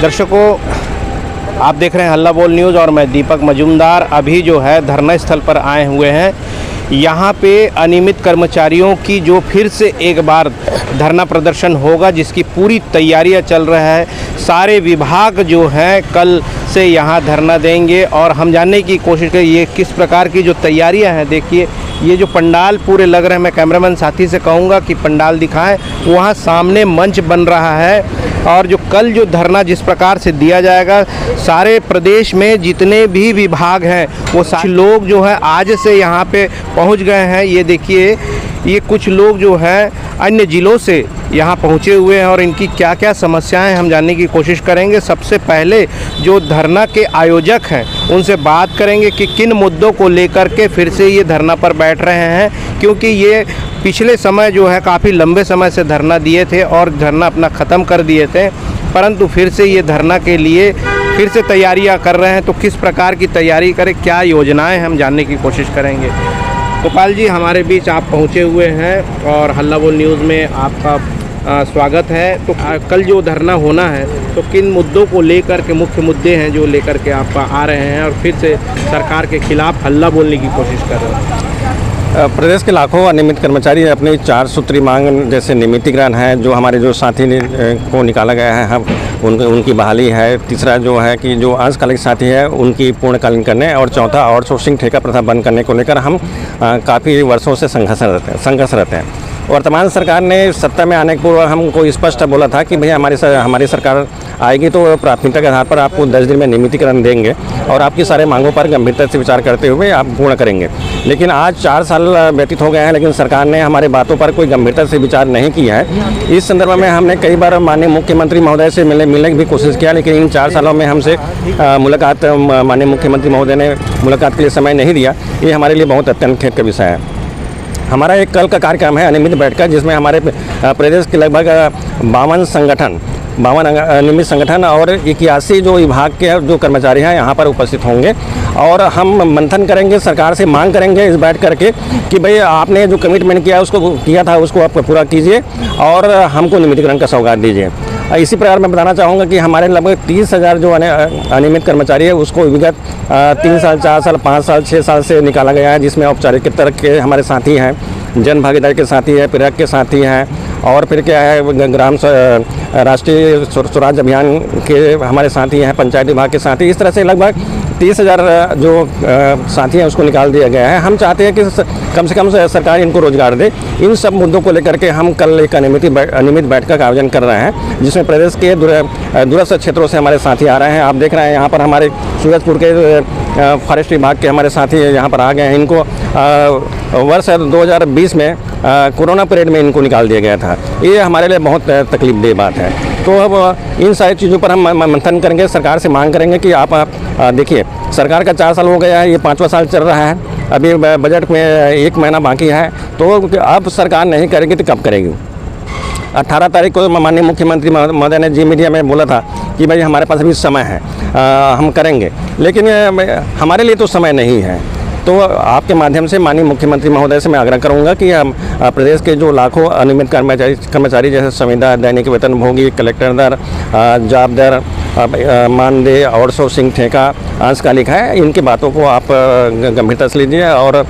दर्शकों, आप देख रहे हैं हल्ला बोल न्यूज़ और मैं दीपक मजूमदार अभी जो है धरना स्थल पर आए हुए हैं। यहाँ पे अनियमित कर्मचारियों की जो फिर से एक बार धरना प्रदर्शन होगा, जिसकी पूरी तैयारियाँ चल रहा है। सारे विभाग जो हैं कल से यहाँ धरना देंगे और हम जानने की कोशिश करें ये किस प्रकार की जो तैयारियाँ हैं। देखिए ये जो पंडाल पूरे लग रहे हैं, मैं कैमरामैन साथी से कहूँगा कि पंडाल दिखाएं। वहाँ सामने मंच बन रहा है और जो कल जो धरना जिस प्रकार से दिया जाएगा, सारे प्रदेश में जितने भी विभाग हैं वो सारे लोग जो है आज से यहाँ पे पहुँच गए हैं। ये देखिए ये कुछ लोग जो हैं अन्य ज़िलों से यहाँ पहुँचे हुए हैं और इनकी क्या क्या समस्याएं हम जानने की कोशिश करेंगे। सबसे पहले जो धरना के आयोजक हैं उनसे बात करेंगे कि किन मुद्दों को लेकर के फिर से ये धरना पर बैठ रहे हैं, क्योंकि ये पिछले समय जो है काफ़ी लंबे समय से धरना दिए थे और धरना अपना ख़त्म कर दिए थे, परंतु फिर से ये धरना के लिए फिर से तैयारियाँ कर रहे हैं। तो किस प्रकार की तैयारी करें, क्या योजनाएँ हम जानने की कोशिश करेंगे। गोपाल जी हमारे बीच आप पहुंचे हुए हैं और हल्ला बोल न्यूज़ में आपका स्वागत है। तो कल जो धरना होना है तो किन मुद्दों को लेकर के, मुख्य मुद्दे हैं जो लेकर के आप आ रहे हैं और फिर से सरकार के खिलाफ हल्ला बोलने की कोशिश कर रहे हैं। प्रदेश के लाखों अनियमित कर्मचारी अपनी 4 सूत्री मांग जैसे नियमितीकरण है, जो हमारे जो साथी को निकाला गया है हम उनकी बहाली है। तीसरा जो है कि जो अंशकालिक साथी है उनकी पूर्णकालीन करने, और चौथा आउटसोर्सिंग ठेका प्रथा बंद करने को लेकर हम काफ़ी वर्षों से संघर्ष रहते हैं। वर्तमान सरकार ने सत्ता में आने के पूर्व हमको स्पष्ट बोला था कि भैया हमारी सरकार आएगी तो प्राथमिकता के आधार पर आपको 10 दिन में नियमितीकरण देंगे और आपकी सारे मांगों पर गंभीरता से विचार करते हुए आप पूर्ण करेंगे। लेकिन आज 4 साल व्यतीत हो गए हैं, लेकिन सरकार ने हमारे बातों पर कोई गंभीरता से विचार नहीं किया है। इस संदर्भ में हमने कई बार माननीय मुख्यमंत्री महोदय से मिलने की भी कोशिश किया, लेकिन इन 4 सालों में हमसे मुलाकात माननीय मुख्यमंत्री महोदय ने मुलाकात के लिए समय नहीं दिया। ये हमारे लिए बहुत अत्यंत खेद का विषय है। हमारा एक कल का कार्यक्रम है अनियमित बैठक, जिसमें हमारे प्रदेश के लगभग 52 अनियमित संगठन और 81 जो विभाग के जो कर्मचारी हैं यहाँ पर उपस्थित होंगे और हम मंथन करेंगे, सरकार से मांग करेंगे इस बैठ करके कि भाई आपने जो कमिटमेंट किया था उसको आप पूरा कीजिए और हमको नियमितीकरण का सौगात दीजिए। इसी प्रकार मैं बताना चाहूँगा कि हमारे लगभग 30,000 जो अनियमित कर्मचारी है उसको विगत 3 साल, 4 साल, 5 साल, 6 साल से निकाला गया है, जिसमें औपचारिक तरह के हमारे साथी हैं, जन भागीदारी के साथी है, प्रेरक के साथी हैं और फिर क्या है ग्राम राष्ट्रीय स्वराज अभियान के हमारे साथी हैं, पंचायत विभाग के साथी। इस तरह से लगभग 30,000 जो साथी हैं उसको निकाल दिया गया है। हम चाहते हैं कि कम से कम सरकार इनको रोजगार दे। इन सब मुद्दों को लेकर के हम कल एक अनियमित बैठक का आयोजन कर रहे हैं, जिसमें प्रदेश के दूरस्थ क्षेत्रों से हमारे साथी आ रहे हैं। आप देख रहे हैं यहाँ पर हमारे सूरजपुर के फॉरेस्ट विभाग के हमारे साथी यहाँ पर आ गए हैं। इनको वर्ष 2020 में कोरोना पीरियड में इनको निकाल दिया गया था। ये हमारे लिए बहुत तकलीफदेह बात है। तो अब इन सारी चीज़ों पर हम मंथन करेंगे, सरकार से मांग करेंगे कि आप देखिए सरकार का 4 साल हो गया है, ये 5वां साल चल रहा है, अभी बजट में 1 महीना बाकी है, तो अब सरकार नहीं करेगी तो कब करेगी। 18 तारीख को माननीय मुख्यमंत्री महोदय ने जी मीडिया में बोला था कि भाई हमारे पास अभी समय है, हम करेंगे, लेकिन हमारे लिए तो समय नहीं है। तो आपके माध्यम से माननीय मुख्यमंत्री महोदय से मैं आग्रह करूंगा कि हम प्रदेश के जो लाखों अनियमित कर्मचारी जैसे संविदा, दैनिक वेतनभोगी, कलेक्टर दर, जॉब दर, मानदेय, आउटसोर्सिंग ठेका, अंशकालिक है, इनकी बातों को आप गंभीरता से लीजिए और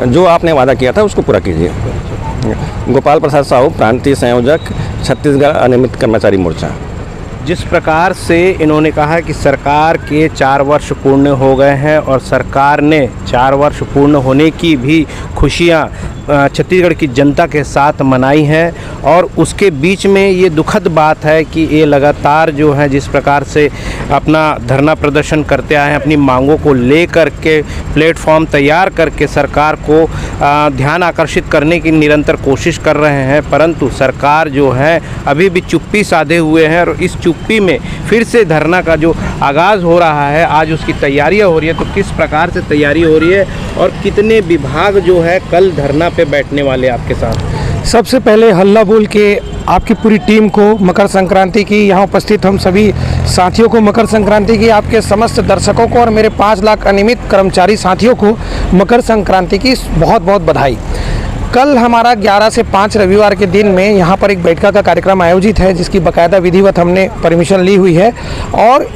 जो आपने वादा किया था उसको पूरा कीजिए। गोपाल प्रसाद साहू, प्रांतीय संयोजक, छत्तीसगढ़ अनियमित कर्मचारी मोर्चा। जिस प्रकार से इन्होंने कहा कि सरकार के 4 वर्ष पूर्ण हो गए हैं और सरकार ने 4 वर्ष पूर्ण होने की भी खुशियां छत्तीसगढ़ की जनता के साथ मनाई हैं, और उसके बीच में ये दुखद बात है कि ये लगातार जो है जिस प्रकार से अपना धरना प्रदर्शन करते आए हैं, अपनी मांगों को लेकर के प्लेटफॉर्म तैयार करके सरकार को ध्यान आकर्षित करने की निरंतर कोशिश कर रहे हैं, परंतु सरकार जो है अभी भी चुप्पी साधे हुए हैं। और इस चुप्पी में फिर से धरना का जो आगाज़ हो रहा है, आज उसकी तैयारियां हो रही है। तो किस प्रकार से तैयारी हो रही है और कितने विभाग जो है कल धरना पे बैठने वाले आपके साथ? सबसे पहले हल्ला बोल के आपकी पूरी टीम को मकर संक्रांति की, यहाँ उपस्थित हम सभी साथियों को मकर संक्रांति की, आपके समस्त दर्शकों को और मेरे 5 लाख अनियमित कर्मचारी साथियों को मकर संक्रांति की बहुत बहुत बधाई। कल हमारा 11 से 5 रविवार के दिन में यहाँ पर एक बैठक का कार्यक्रम आयोजित है, जिसकी बाकायदा विधिवत हमने परमिशन ली हुई है। और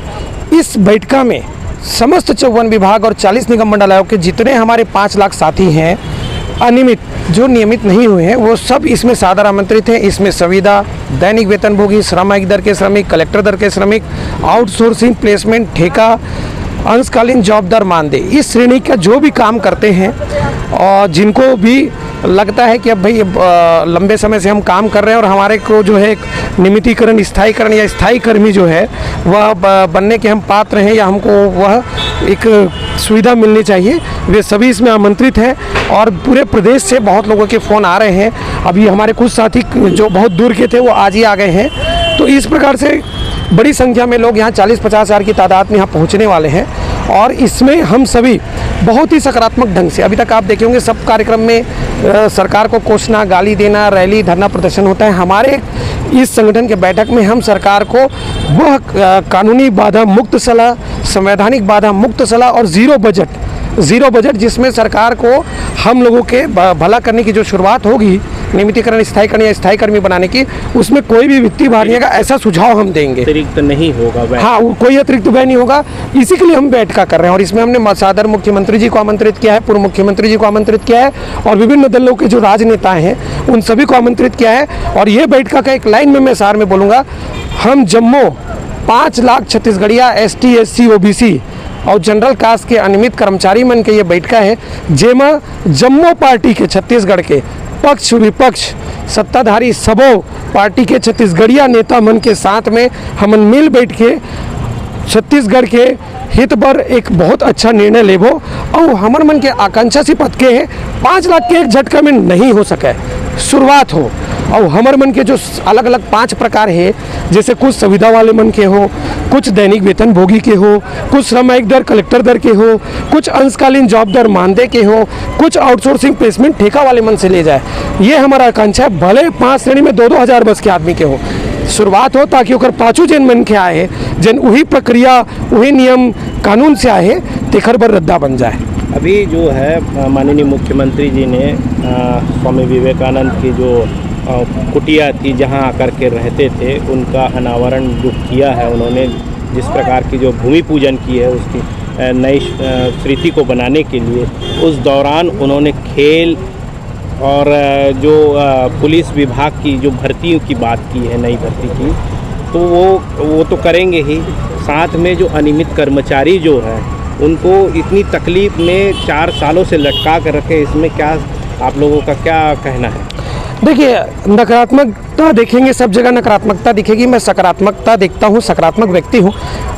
इस बैठक में समस्त 54 विभाग और 40 निगम मंडल आयोग के जितने हमारे 5 लाख साथी हैं, अनियमित जो नियमित नहीं हुए हैं, वो सब इसमें सादर आमंत्रित हैं। इसमें संविदा, दैनिक वेतनभोगी, श्रमिक दर के श्रमिक, कलेक्टर दर के श्रमिक, आउटसोर्सिंग, प्लेसमेंट, ठेका, अंशकालीन जॉब दर मानदेय, इस श्रेणी का जो भी काम करते हैं और जिनको भी लगता है कि अब भाई लंबे समय से हम काम कर रहे हैं और हमारे को जो है नियमितीकरण, स्थायीकरण या स्थायी कर्मी जो है वह बनने के हम पात्र हैं या हमको वह एक सुविधा मिलनी चाहिए, वे सभी इसमें आमंत्रित हैं। और पूरे प्रदेश से बहुत लोगों के फ़ोन आ रहे हैं। अभी हमारे कुछ साथी जो बहुत दूर के थे वो आज ही आ गए हैं। तो इस प्रकार से बड़ी संख्या में लोग यहाँ 40-50 हज़ार की तादाद में यहाँ पहुँचने वाले हैं। और इसमें हम सभी बहुत ही सकारात्मक ढंग से, अभी तक आप देखे होंगे सब कार्यक्रम में सरकार को कोसना, गाली देना, रैली, धरना प्रदर्शन होता है। हमारे इस संगठन के बैठक में हम सरकार को वह कानूनी बाधा मुक्त सलाह, संवैधानिक बाधा मुक्त सलाह और ज़ीरो बजट जिसमें सरकार को हम लोगों के भला करने की जो शुरुआत होगी, नियमितीकरण, स्थायीकरण या स्थायी कर्मी बनाने की, उसमें कोई भी वित्तीय भार नहीं आएगा, ऐसा सुझाव हम देंगे। अतिरिक्त नहीं होगा, हाँ, कोई अतिरिक्त व्यय नहीं होगा। इसी के लिए हम बैठक कर रहे हैं। और इसमें हमने सादर मुख्यमंत्री जी को आमंत्रित किया है, पूर्व मुख्यमंत्री जी को आमंत्रित किया है और विभिन्न दलों के जो राजनेता हैं उन सभी को आमंत्रित किया है। और ये बैठक का एक लाइन में मैं सार में बोलूँगा, हम जम्मू 5 लाख छत्तीसगढ़िया ST SC OBC और जनरल कास्ट के अनियमित कर्मचारी मन के ये बैठक है, जेमा जम्मू पार्टी के छत्तीसगढ़ के पक्ष विपक्ष सत्ताधारी सबों पार्टी के छत्तीसगढ़िया नेता मन के साथ में हम मिल बैठ के छत्तीसगढ़ के हित पर एक बहुत अच्छा निर्णय लेबो। और हमर मन के आकांक्षा से पद के 5 लाख के एक झटका में नहीं हो सके, शुरुआत हो। और हमर मन के जो अलग अलग 5 प्रकार है, जैसे कुछ सुविधा वाले मन के हो, कुछ दैनिक वेतन भोगी के हो, कुछ श्रमिक दर कलेक्टर दर के हो, कुछ अंशकालीन जॉब दर मानदेय के हो, कुछ आउटसोर्सिंग प्लेसमेंट ठेका वाले मन से ले जाए। ये हमारा आकांक्षा है। भले 5 श्रेणी में 2-2 हज़ार बस के आदमी के हो, शुरुआत हो, ताकि ओकर पाछू जन मन के आए जन वही प्रक्रिया, वही नियम कानून से आए तेखर बर रद्दा बन जाए। अभी जो है माननीय मुख्यमंत्री जी ने स्वामी विवेकानंद की जो कुटिया थी जहां आकर के रहते थे, उनका अनावरण जो किया है उन्होंने, जिस प्रकार की जो भूमि पूजन की है उसकी नई स्मृति को बनाने के लिए, उस दौरान उन्होंने खेल और जो पुलिस विभाग की जो भर्तियों की बात की है, नई भर्ती की, तो वो तो करेंगे ही। साथ में जो अनियमित कर्मचारी जो है उनको इतनी तकलीफ़ में 4 सालों से लटका कर रखे, इसमें क्या आप लोगों का क्या कहना है? देखिए, नकारात्मकता देखेंगे, सब जगह नकारात्मकता दिखेगी। मैं सकारात्मकता देखता हूँ, सकारात्मक व्यक्ति हूँ।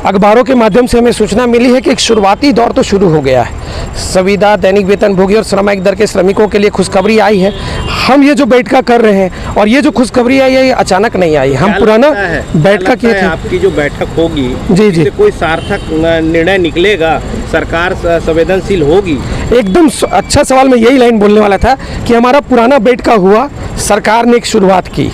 अखबारों के माध्यम से हमें सूचना मिली है कि एक शुरुआती दौर तो शुरू हो गया है। संविदा, दैनिक वेतनभोगी और श्रमिक दर के श्रमिकों के लिए खुशखबरी आई है। हम ये जो बैठक कर रहे हैं और ये जो खुशखबरी आई है, ये अचानक नहीं आई। हम पुराना बैठक किए थे। आपकी जो बैठक होगी, जी, कोई सार्थक निर्णय निकलेगा, सरकार संवेदनशील होगी? एकदम अच्छा सवाल। मैं यही लाइन बोलने वाला था कि हमारा पुराना बैठक हुआ, सरकार ने एक शुरुआत की,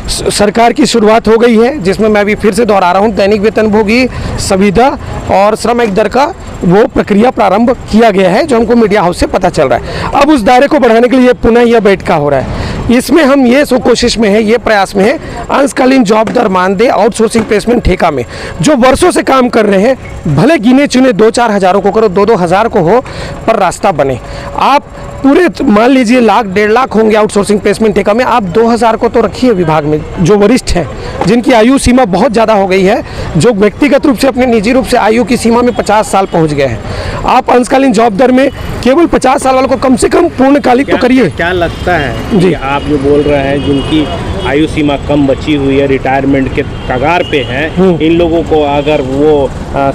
सरकार की शुरुआत हो गई है, जिसमें मैं अभी फिर से दोहरा रहा हूँ, दैनिक वेतनभोगी, संविदा और श्रमिक दर का वो प्रक्रिया प्रारंभ किया गया है, जो हमको मीडिया हाउस से पता चल रहा है। अब उस दायरे को बढ़ाने के लिए पुनः यह बैठक हो रहा है। इसमें हम ये कोशिश में है, ये प्रयास में है, अंशकालीन जॉब दर मानदेय, आउटसोर्सिंग प्लेसमेंट ठेका में जो वर्षों से काम कर रहे हैं, भले गिने चुने 2-4 हज़ारों को करो, 2-2 हज़ार को हो, पर रास्ता बने। आप पूरे मान लीजिए 1-1.5 लाख होंगे आउटसोर्सिंग प्लेसमेंट ठेका में, आप 2,000 को तो रखिए विभाग में, जो वरिष्ठ हैं, जिनकी आयु सीमा बहुत ज़्यादा हो गई है, जो व्यक्तिगत रूप से अपने निजी रूप से आयु की सीमा में 50 साल पहुँच गए हैं। आप अंशकालीन जॉब दर में केवल 50 साल वालों को कम से कम पूर्णकालिक तो करिए। क्या लगता है जी, आप जो बोल रहे हैं, जिनकी आयु सीमा कम बची हुई है, रिटायरमेंट के कगार पे हैं, इन लोगों को अगर वो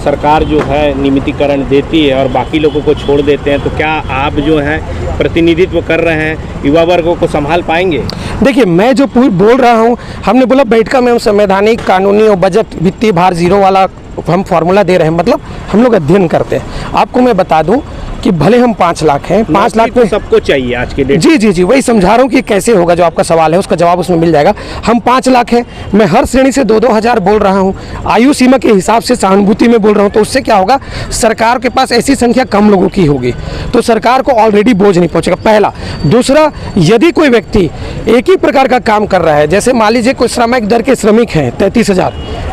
सरकार जो है नियमितीकरण देती है और बाकी लोगों को छोड़ देते हैं, तो क्या आप जो हैं प्रतिनिधित्व कर रहे हैं युवा वर्गों को संभाल पाएंगे? देखिए, मैं जो बोल रहा हूँ, हमने बोला बैठक में हम संवैधानिक, कानूनी और बजट वित्तीय भार जीरो वाला हम फॉर्मूला दे रहे हैं, मतलब हम लोग अध्ययन करते हैं। आपको मैं बता दूं, कि भले हम 5 लाख हैं, 5 लाख तो में सबको चाहिए आज के डेट। जी, वही समझा रहा हूँ कि कैसे होगा। जो आपका सवाल है उसका जवाब उसमें मिल जाएगा। हम 5 लाख हैं, मैं हर श्रेणी से 2-2 हज़ार बोल रहा हूँ, आयु सीमा के हिसाब से सहानुभूति में बोल रहा हूँ। तो उससे क्या होगा, सरकार के पास ऐसी संख्या कम लोगों की होगी तो सरकार को ऑलरेडी बोझ नहीं पहुँचेगा, पहला। दूसरा, यदि कोई व्यक्ति एक ही प्रकार का काम कर रहा है, जैसे मान लीजिए कोई श्रमिक दर के श्रमिक हैं 33,000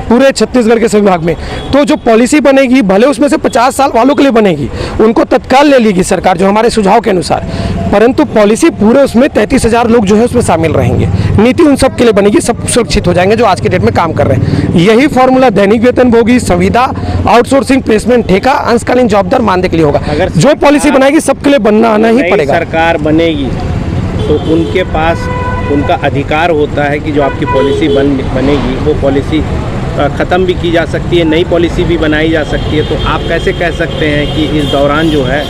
पूरे छत्तीसगढ़ के संभाग में, तो जो पॉलिसी बनेगी भले उसमें से 50 साल वालों के लिए बनेगी, उनको तत्काल ले लेगी सरकार जो हमारे सुझाव के अनुसार, परंतु पॉलिसी पूरे उसमें 33,000 लोग जो है उसमें शामिल रहेंगे। नीति उन सब के लिए बनेगी, सब सुरक्षित हो जाएंगे जो आज के डेट में काम कर रहे हैं। यही फॉर्मूला दैनिक वेतनभोगी, संविदा, आउटसोर्सिंग, प्लेसमेंट, ठेका, अंशकालीन जॉबदार, मानदेय के लिए होगा। अगर जो पॉलिसी बनाएगी सबके लिए बनना आना ही पड़ेगा। सरकार बनेगी तो उनके पास उनका अधिकार होता है कि जो आपकी पॉलिसी बनेगी वो पॉलिसी ख़त्म भी की जा सकती है, नई पॉलिसी भी बनाई जा सकती है। तो आप कैसे कह सकते हैं कि इस दौरान जो है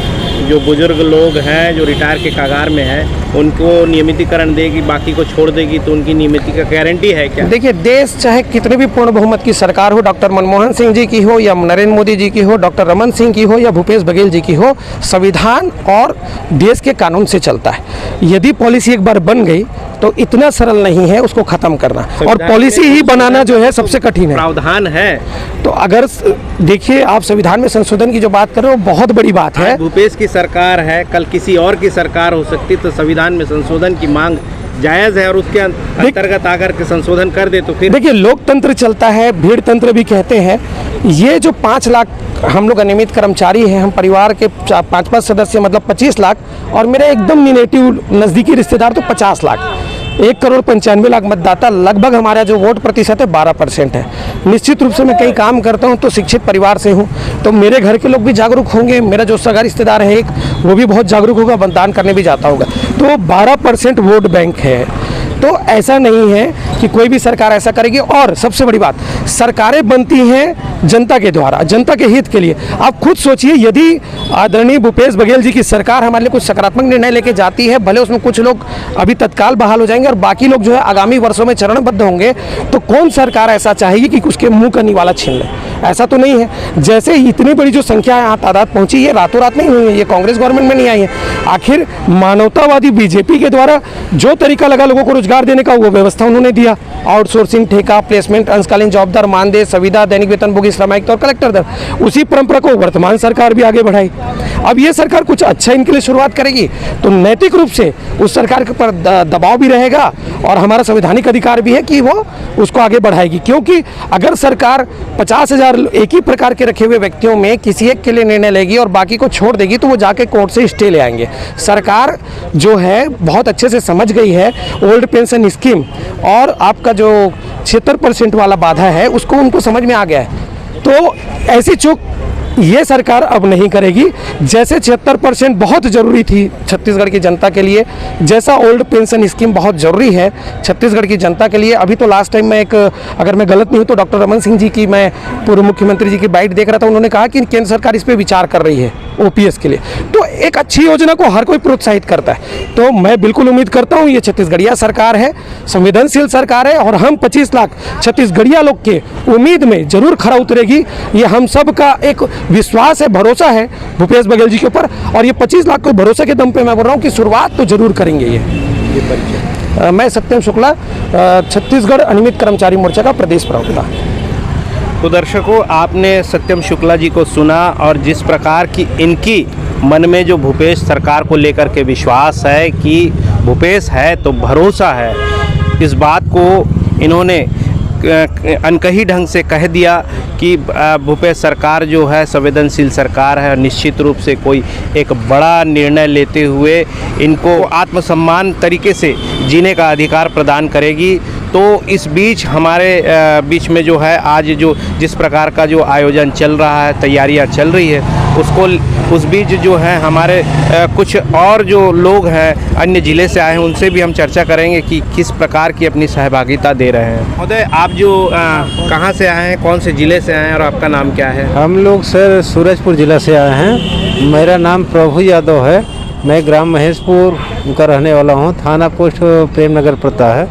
जो बुजुर्ग लोग हैं जो रिटायर के कगार में हैं उनको नियमितीकरण देगी, बाकी को छोड़ देगी, तो उनकी नियमिती का गारंटी है क्या? देखिए, देश चाहे कितने भी पूर्ण बहुमत की सरकार हो, डॉक्टर मनमोहन सिंह जी की हो या नरेंद्र मोदी जी की हो, डॉक्टर रमन सिंह की हो या भूपेश बघेल जी की हो, संविधान और देश के कानून से चलता है। यदि पॉलिसी एक बार बन गई तो इतना सरल नहीं है उसको खत्म करना, और पॉलिसी ही बनाना जो है सबसे कठिन है। प्रावधान है तो अगर देखिए, आप संविधान में संशोधन की जो बात कर रहे हो बहुत बड़ी बात है। भूपेश की सरकार है, कल किसी और की सरकार हो सकती, तो संविधान में संशोधन की मांग जायज़ है और उसके अंतर्गत आकर के संशोधन कर दे तो फिर देखिए, लोकतंत्र चलता है, भीड़ तंत्र भी कहते हैं। ये जो 5 लाख हम लोग अनियमित कर्मचारी हैं, हम परिवार के 5-5 सदस्य मतलब 25 लाख, और मेरे एकदम रिलेटिव नज़दीकी रिश्तेदार तो 50 लाख, 1,95,00,000 मतदाता, लगभग हमारा जो वोट प्रतिशत है 12% है। निश्चित रूप से मैं कई काम करता हूं तो शिक्षित परिवार से हूं, तो मेरे घर के लोग भी जागरूक होंगे, मेरा जो सगा रिश्तेदार है एक, वो भी बहुत जागरूक होगा, मतदान करने भी जाता होगा। तो 12% वोट बैंक है। तो ऐसा नहीं है कि कोई भी सरकार ऐसा करेगी। और सबसे बड़ी बात, सरकारें बनती हैं जनता के द्वारा, जनता के हित के लिए। आप खुद सोचिए, यदि आदरणीय भूपेश बघेल जी की सरकार हमारे लिए कुछ सकारात्मक निर्णय लेके जाती है, भले उसमें कुछ लोग अभी तत्काल बहाल हो जाएंगे और बाकी लोग जो है आगामी वर्षों में चरणबद्ध होंगे, तो कौन सरकार ऐसा चाहेगी कि उसके मुंह का निवाला छीन ले? ऐसा तो नहीं है। जैसे इतनी बड़ी जो संख्या यहाँ तादाद पहुंची, ये रातों रात नहीं हुई है, ये कांग्रेस गवर्नमेंट में नहीं आई है। आखिर मानवतावादी बीजेपी के द्वारा जो तरीका लगा लोगों को रोजगार देने का, वो व्यवस्था उन्होंने दिया। आउटसोर्सिंग, ठेका, प्लेसमेंट, अंशकालीन जॉबदार, मानदेय, संविदा, दैनिक वेतनभोगी, श्रमिक और कलेक्टर दर, उसी परंपरा को वर्तमान सरकार भी आगे बढ़ाई। अब ये सरकार कुछ अच्छा इनके लिए शुरुआत करेगी तो नैतिक रूप से उस सरकार के पर दबाव भी रहेगा और हमारा संवैधानिक अधिकार भी है कि वो उसको आगे बढ़ाएगी। क्योंकि अगर सरकार 50,000 एक ही प्रकार के रखे हुए व्यक्तियों में किसी एक के लिए निर्णय लेगी और बाकी को छोड़ देगी, तो वो जाके कोर्ट से स्टे ले आएंगे। सरकार जो है बहुत अच्छे से समझ गई है ओल्ड पेंशन स्कीम और आपका जो 76% वाला बाधा है उसको उनको समझ में आ गया है। तो ऐसी चूक ये सरकार अब नहीं करेगी। जैसे 76% बहुत ज़रूरी थी छत्तीसगढ़ की जनता के लिए, जैसा ओल्ड पेंशन स्कीम बहुत ज़रूरी है छत्तीसगढ़ की जनता के लिए। अभी तो लास्ट टाइम मैं अगर मैं गलत नहीं हूँ तो डॉक्टर रमन सिंह जी की, मैं पूर्व मुख्यमंत्री जी की बाइट देख रहा था, उन्होंने कहा कि केंद्र सरकार इस पर विचार कर रही है ओपीएस के लिए। तो एक अच्छी योजना को हर कोई प्रोत्साहित करता है। तो मैं बिल्कुल उम्मीद करता हूँ ये छत्तीसगढ़िया सरकार है, संवेदनशील सरकार है और हम 25 लाख छत्तीसगढ़िया लोग के उम्मीद में जरूर खरा उतरेगी। ये हम सब का एक विश्वास है, भरोसा है भूपेश बघेल जी के ऊपर, और ये 25 लाख को भरोसे के दम पे मैं बोल रहा हूँ कि शुरुआत तो जरूर करेंगे ये। मैं सत्यम शुक्ला, छत्तीसगढ़ अनियमित कर्मचारी मोर्चा का प्रदेश प्रवक्ता। तो दर्शकों, आपने सत्यम शुक्ला जी को सुना और जिस प्रकार की इनकी मन में जो भूपेश सरकार को लेकर के विश्वास है कि भूपेश है तो भरोसा है, इस बात को इन्होंने अनकही ढंग से कह दिया कि भूपेश सरकार जो है संवेदनशील सरकार है और निश्चित रूप से कोई एक बड़ा निर्णय लेते हुए इनको आत्मसम्मान तरीके से जीने का अधिकार प्रदान करेगी। तो इस बीच हमारे बीच में जो है आज जो जिस प्रकार का जो आयोजन चल रहा है, तैयारियां चल रही है, उस बीच जो है हमारे कुछ और जो लोग हैं अन्य ज़िले से आए हैं, उनसे भी हम चर्चा करेंगे कि किस प्रकार की अपनी सहभागिता दे रहे हैं। महोदय, आप जो कहाँ से आए हैं, कौन से ज़िले से आए हैं और आपका नाम क्या है? हम लोग सर सूरजपुर ज़िला से आए हैं। मेरा नाम प्रभु यादव है। मैं ग्राम महेशपुर का रहने वाला हूँ। थाना पोस्ट प्रेमनगर पड़ता है,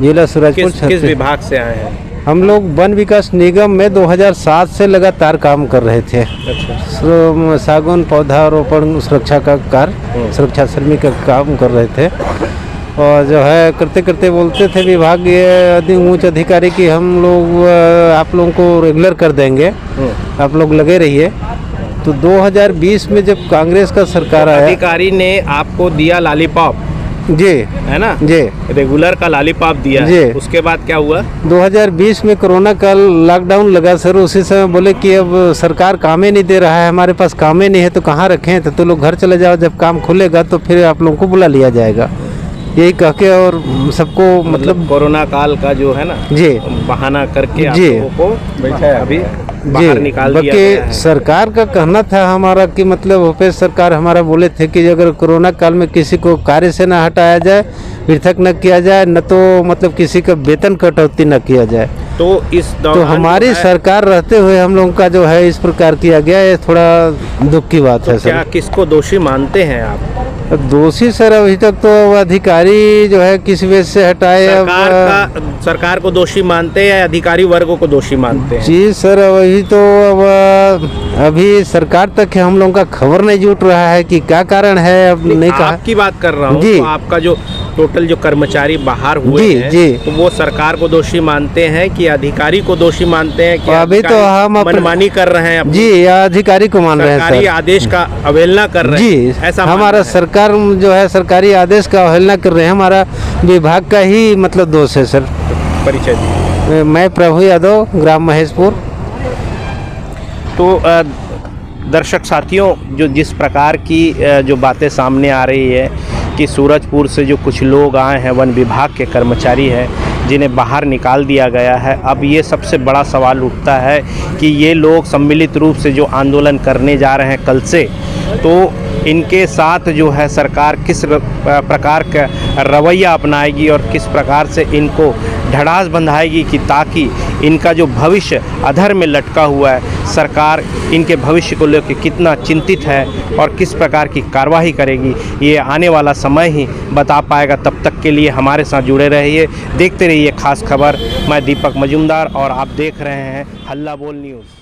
जिला सूरजपुर। किस विभाग से आए हैं? हम लोग वन विकास निगम में 2007 से लगातार काम कर रहे थे। सागौन पौधा रोपण सुरक्षा का कार्य, सुरक्षा श्रमिक का काम कर रहे थे। और जो है करते करते बोलते थे विभागीय उच्च अधिकारी कि हम लोग आप लोगों को रेगुलर कर देंगे, आप लोग लगे रहिए। तो 2020 में जब कांग्रेस का सरकार आया, अधिकारी ने आपको दिया लॉलीपॉप, जी है ना जी, रेगुलर का लॉलीपॉप दिया जी। है। उसके बाद क्या हुआ? 2020 में कोरोना का लॉकडाउन लगा सर। उसी समय बोले कि अब सरकार काम ही नहीं दे रहा है, हमारे पास काम ही नहीं है तो कहाँ रखें, तो लोग घर चले जाओ, जब काम खुलेगा तो फिर आप लोगों को बुला लिया जाएगा, यही कह के और सबको मतलब कोरोना काल का जो है ना जी बहाना करके आप जी। लोगों को अभी बाहर निकाल दिया गया है। सरकार का कहना था हमारा कि मतलब भूपेश सरकार हमारा बोले थे कि अगर कोरोना काल में किसी को कार्य से न हटाया जाए, पृथक न किया जाए, न तो मतलब किसी का वेतन कटौती न किया जाए। तो इस तो दौरान हमारी सरकार रहते हुए हम लोगों का जो है इस प्रकार किया गया, ये थोड़ा दुख की बात है क्या सर। किसको दोषी मानते हैं आप? दोषी सर अभी तक तो अधिकारी जो है किस वजह से हटाए, सरकार को दोषी मानते हैं या अधिकारी वर्गों को दोषी मानते हैं? जी सर वही तो अब अभी सरकार तक हम लोगों का खबर नहीं जुट रहा है कि क्या कारण है, अब नहीं कहा। आपकी बात कर रहा हूँ, जी। तो आपका जो टोटल जो कर्मचारी बाहर हुए जी, हैं, जी। तो वो सरकार को दोषी मानते हैं कि अधिकारी को दोषी मानते हैं कि अभी तो अधिकारी हम मनमानी कर रहे हैं अपनी? जी, या अधिकारी को मान रहे हैं सरकारी सर। आदेश का अवहेलना कर रहे जी, हैं, ऐसा हमारा सरकार जो है सरकारी आदेश का अवहेलना कर रहे हैं, हमारा विभाग का ही मतलब दोष है सर। परिचय दीजिए। मैं प्रभु यादव, ग्राम महेशपुर। तो दर्शक साथियों, जो जिस प्रकार की जो बातें सामने आ रही है कि सूरजपुर से जो कुछ लोग आए हैं, वन विभाग के कर्मचारी हैं, जिन्हें बाहर निकाल दिया गया है। अब ये सबसे बड़ा सवाल उठता है कि ये लोग सम्मिलित रूप से जो आंदोलन करने जा रहे हैं कल से, तो इनके साथ जो है सरकार किस प्रकार का रवैया अपनाएगी और किस प्रकार से इनको ढाढ़स बंधाएगी कि ताकि इनका जो भविष्य अधर में लटका हुआ है, सरकार इनके भविष्य को लेकर कितना चिंतित है और किस प्रकार की कार्रवाई करेगी, ये आने वाला समय ही बता पाएगा। तब तक के लिए हमारे साथ जुड़े रहिए, देखते रहिए खास खबर। मैं दीपक मजूमदार और आप देख रहे हैं हल्ला बोल न्यूज़।